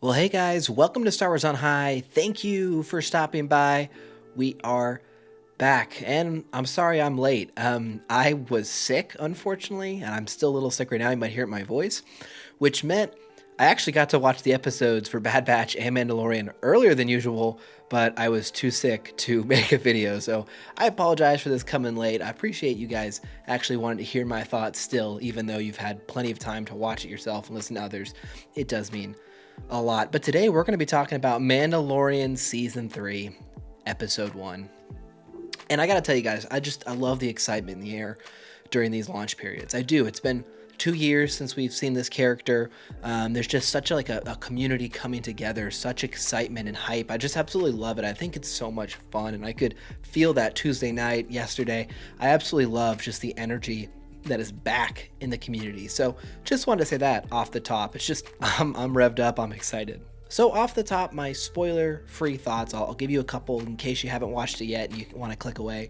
Well, hey guys, welcome to Star Wars on High. Thank you for stopping by. We are back, and I'm sorry I'm late. I was sick, unfortunately, and I'm still a little sick right now. You might hear it in my voice, which meant I actually got to watch the episodes for Bad Batch and Mandalorian earlier than usual, but I was too sick to make a video, so I apologize for this coming late. I appreciate you guys actually wanting to hear my thoughts still, even though you've had plenty of time to watch it yourself and listen to others. It does mean a lot. But today we're going to be talking about Mandalorian Season 3, Episode 1. And I got to tell you guys, I love the excitement in the air during these launch periods. I do. It's been 2 years since we've seen this character. There's just such a community coming together, such excitement and hype. I just absolutely love it. I think it's so much fun, and I could feel that Tuesday night, yesterday. I absolutely love just the energy that is back in the community. So just wanted to say that off the top. It's just, I'm revved up, I'm excited. So off the top, my spoiler-free thoughts, I'll give you a couple in case you haven't watched it yet and you want to click away.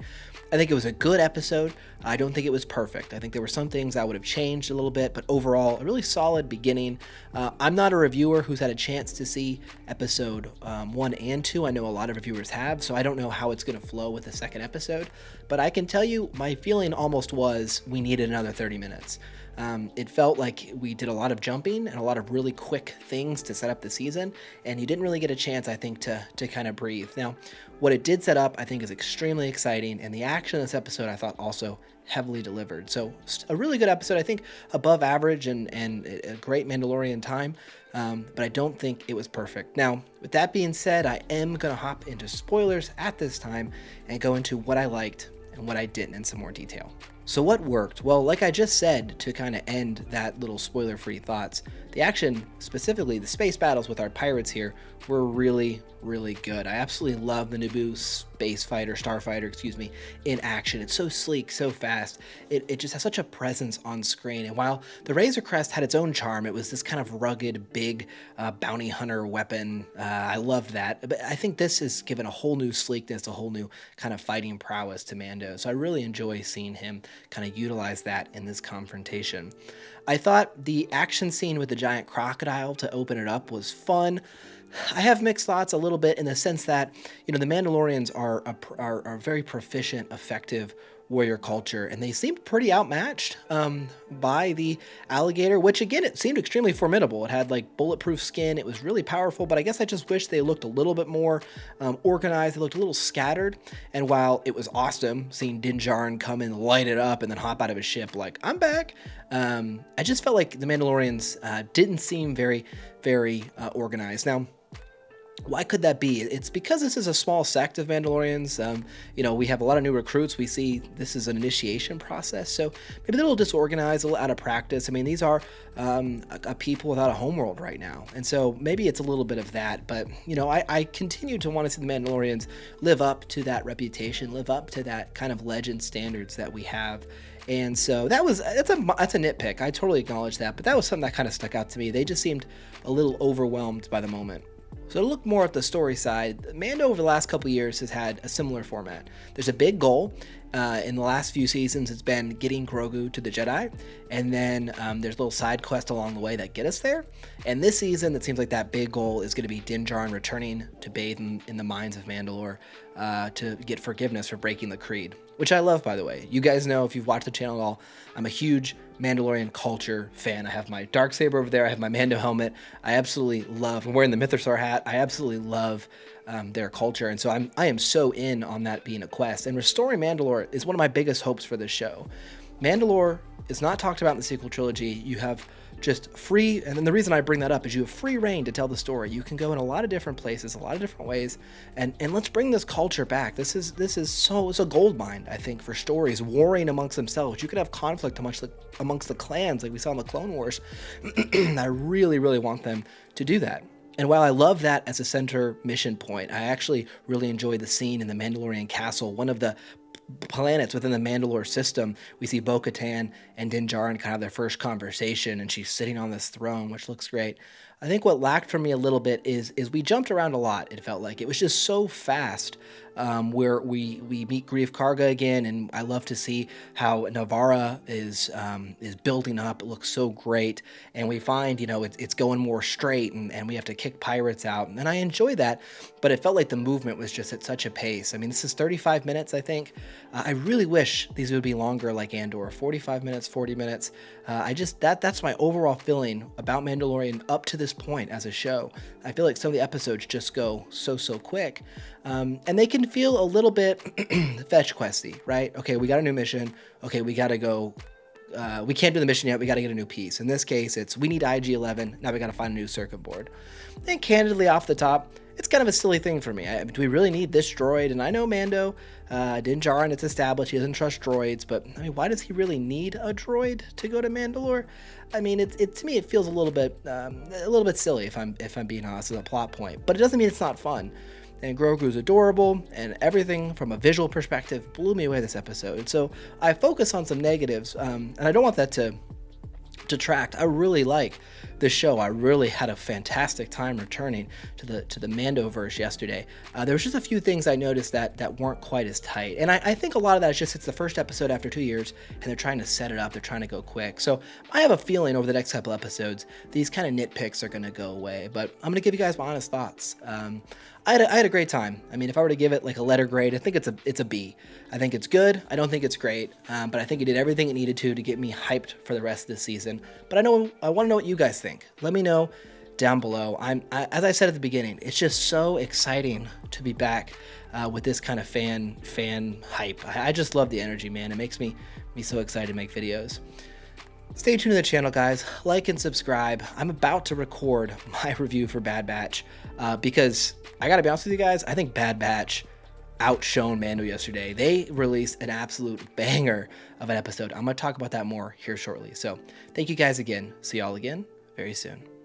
I think it was a good episode. I don't think it was perfect. I think there were some things I would have changed a little bit, but overall, a really solid beginning. I'm not a reviewer who's had a chance to see episode 1 and 2. I know a lot of reviewers have, so I don't know how it's going to flow with the second episode. But I can tell you, my feeling almost was we needed another 30 minutes. It felt like we did a lot of jumping and a lot of really quick things to set up the season, and you didn't really get a chance, I think, to kind of breathe. Now, what it did set up, I think, is extremely exciting, and the action in this episode, I thought, also heavily delivered. So, a really good episode, I think, above average and a great Mandalorian time, but I don't think it was perfect. Now, with that being said, I am going to hop into spoilers at this time and go into what I liked and what I didn't in some more detail. So what worked? Well, like I just said, to kind of end that little spoiler-free thoughts, the action, specifically the space battles with our pirates here, were really, really good. I absolutely love the Naboo starfighter, in action. It's so sleek, so fast. It just has such a presence on screen. And while the Razor Crest had its own charm, it was this kind of rugged, big bounty hunter weapon. I loved that. But I think this has given a whole new sleekness, a whole new kind of fighting prowess to Mando. So I really enjoy seeing him kind of utilize that in this confrontation. I thought the action scene with the giant crocodile to open it up was fun. I have mixed thoughts a little bit in the sense that, the Mandalorians are very proficient, effective warrior culture, and they seemed pretty outmatched by the alligator, which again, it seemed extremely formidable. It had like bulletproof skin. It was really powerful, but I guess I just wish they looked a little bit more organized. They looked a little scattered. And while it was awesome seeing Din Djarin come and light it up and then hop out of his ship like, I'm back, I just felt like the Mandalorians didn't seem very, very organized. Now, why could that be? It's because this is a small sect of Mandalorians. We have a lot of new recruits. We see this is an initiation process, so maybe they're a little disorganized, a little out of practice. I mean, these are a people without a homeworld right now, and so maybe it's a little bit of that. But I continue to want to see the Mandalorians live up to that reputation, live up to that kind of legend standards that we have. And so that's a nitpick. I totally acknowledge that, but that was something that kind of stuck out to me. They just seemed a little overwhelmed by the moment. So to look more at the story side, Mando over the last couple years has had a similar format. There's a big goal. In the last few seasons, it's been getting Grogu to the Jedi, and then there's little side quests along the way that get us there. And this season, it seems like that big goal is going to be Din Djarin returning to bathe in the mines of Mandalore to get forgiveness for breaking the Creed, which I love, by the way. You guys know, if you've watched the channel at all, I'm a huge Mandalorian culture fan. I have my Darksaber over there. I have my Mando helmet. I absolutely love, I'm wearing the Mythosaur hat. I absolutely love their culture, and so I am so in on that being a quest. And restoring Mandalore is one of my biggest hopes for this show. Mandalore is not talked about in the sequel trilogy. You have just free, and then the reason I bring that up is you have free reign to tell the story. You can go in a lot of different places, a lot of different ways, and let's bring this culture back. This is it's a gold mine, I think, for stories warring amongst themselves. You could have conflict amongst the clans like we saw in the Clone Wars. I really, really want them to do that. And while I love that as a center mission point, I actually really enjoy the scene in the Mandalorian castle, one of the planets within the Mandalore system. We see Bo-Katan and Din Djarin kind of have their first conversation, and she's sitting on this throne, which looks great. I think what lacked for me a little bit is we jumped around a lot. It felt like it was just so fast. Where we meet Grief Karga again, and I love to see how Navarra is building up. It looks so great, and we find it's going more straight, and we have to kick pirates out, and I enjoy that. But it felt like the movement was just at such a pace. I mean, this is 35 minutes, I think. I really wish these would be longer, like Andor, 45 minutes, 40 minutes. That's my overall feeling about Mandalorian up to this point as a show. I feel like some of the episodes just go so quick. And they can feel a little bit fetch questy, right? Okay, we got a new mission. Okay, we got to go. We can't do the mission yet. We got to get a new piece. In this case, it's we need IG-11. Now we got to find a new circuit board. And candidly, off the top, it's kind of a silly thing for me. Do we really need this droid? And I know Mando, Din Djarin, it's established he doesn't trust droids, but I mean, why does he really need a droid to go to Mandalore? I mean, to me, it feels a little bit silly if I'm being honest as a plot point. But it doesn't mean it's not fun. And Grogu's adorable, and everything from a visual perspective blew me away this episode. So I focus on some negatives, and I don't want that to detract. I really like this show. I really had a fantastic time returning to the Mandoverse yesterday. There was just a few things I noticed that weren't quite as tight, and I think a lot of that is just it's the first episode after 2 years, and they're trying to set it up. They're trying to go quick. So I have a feeling over the next couple episodes, these kind of nitpicks are going to go away. But I'm going to give you guys my honest thoughts. I had a great time. I mean, if I were to give it like a letter grade, I think it's a B. I think it's good. I don't think it's great, but I think it did everything it needed to get me hyped for the rest of the season. But I want to know what you guys think. Let me know down below. As I said at the beginning, it's just so exciting to be back with this kind of fan hype. I just love the energy, man. It makes me so excited to make videos. Stay tuned to the channel, guys. Like and subscribe. I'm about to record my review for Bad Batch because I gotta be honest with you guys, I think Bad Batch outshone Mando yesterday. They released an absolute banger of an episode. I'm gonna talk about that more here shortly. So thank you guys again. See y'all again very soon.